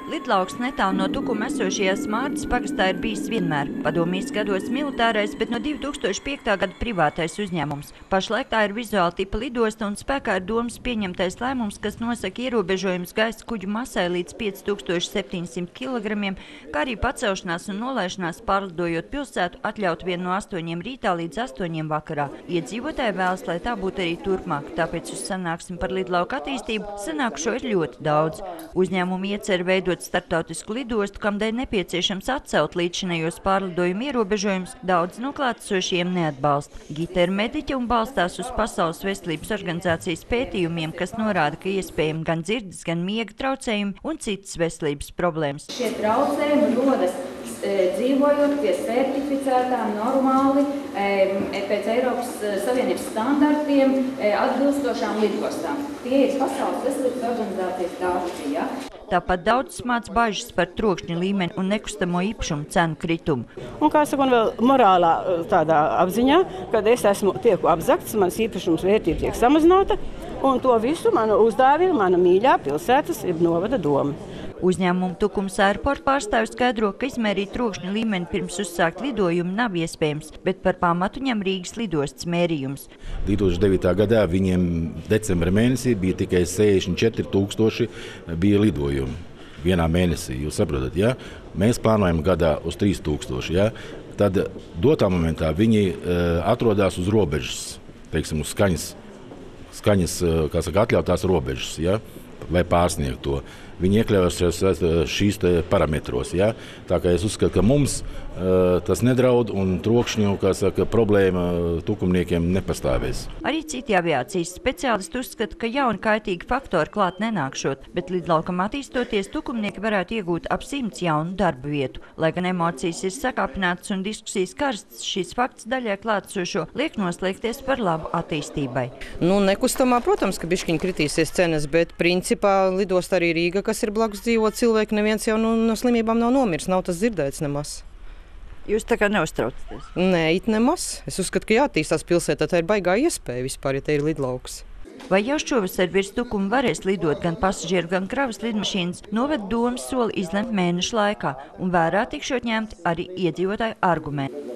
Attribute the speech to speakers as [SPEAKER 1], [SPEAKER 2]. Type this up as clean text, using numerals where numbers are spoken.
[SPEAKER 1] Lidlauks netālu no Tukuma esošajā Smārdas pagastā ir bijis vienmēr. Padomjas gados militārais, bet no 2005. gada privātais uzņēmums. Pašlaik tā ir vizuāla tipa lidosta un spēkā ir domas pieņemtais lēmums, kas nosaka ierobežojumus gaisa kuģu masai līdz 5700 kg, kā arī pacelšanās un nolaišanās pārlidojot pilsētu atļaut vien no 8 rītā līdz 8 vakarā. Iedzīvotāji vēlas, lai tā būtu arī turpmāk, tāpēc uz sanāksmi par lidlauku attīstību sanākušo ir ļoti daudz. Uzņēmumi iecer veidot starptautisku lidostu, kam dēļ nepieciešams atcelt līdzinējos pārlidojumu ierobežojumus, daudz no klātesošiem neatbalsta. Gita ir mediķe un balstās uz Pasaules veselības organizācijas pētījumiem, kas norāda, ka iespējami gan dzirdes, gan miega traucējumi un citas veselības problēmas.
[SPEAKER 2] Šie traucējumi rodas dzīvojot pie certificētām normāli pēc Eiropas Savienības standartiem atbilstošām lidostām. Tie ir Pasaules veselības organizācijas dati. Ja?
[SPEAKER 1] Tāpat daudz smāc bažas par trokšņa līmeni un nekustamo īpašumu cenu kritumu.
[SPEAKER 3] Un, kā saka, un vēl morālā tādā apziņā, kad es tieku apzakts, mans īpašums vērtība tiek samazināta, un to visu manu uzdāvina mana mīļā pilsētas novada doma.
[SPEAKER 1] Uzņēmumu Tukums Airport pārstāvis skaidro, ka izmērīt trokšņa līmeni pirms uzsākt lidojumu nav iespējams, bet par pamatu ņem Rīgas lidostas mērījums.
[SPEAKER 4] 2009. gadā viņiem decembra mēnesī bija tikai 64,000 bija lidojumi vienā mēnesī. Jūs saprotat, ja? Mēs plānojam gadā uz 3,000. Ja? Tad dotā momentā viņi atrodas uz robežas, teiksim, uz skaņas kā saka, atļautās robežas, ja? Lai pārsniegtu to. Viņi iekļaujas šīs parametros. Ja? Tā kā es uzskatu, ka mums tas nedraud un trokšņu, kā saka, problēma tukumniekiem nepastāvēs.
[SPEAKER 1] Arī citi aviācijas speciālisti uzskata, ka jauni kaitīgi faktori klāt nenākšot, bet lidlaukam attīstoties tukumnieki varētu iegūt ap 100 jaunu darba vietu. Lai gan emocijas ir sakāpinātas un diskusijas karstas, šis fakts daļai klātesošo liek noslēgties par labu attīstībai.
[SPEAKER 5] Nekustamā, protams, ka bišķiņ kritīsies cenas, bet principā lidost arī Rīga, kas ir blakus dzīvo cilvēki, neviens jau no slimībām nav nomirs, nav tas dzirdēts nemaz.
[SPEAKER 1] Jūs tā kā neuztraucaties?
[SPEAKER 5] Nē, it nemaz. Es uzskatu, ka jātīstās pilsētā, tā ir baigā iespēja vispār, ja te ir lidlauks.
[SPEAKER 1] Vai jau šovasar virs Tukuma varēs lidot gan pasažieru, gan kravas lidmašīnas, novada domas soli izlemt mēnešu laikā, un vērā tikšot ņemti arī iedzīvotāju argumenti.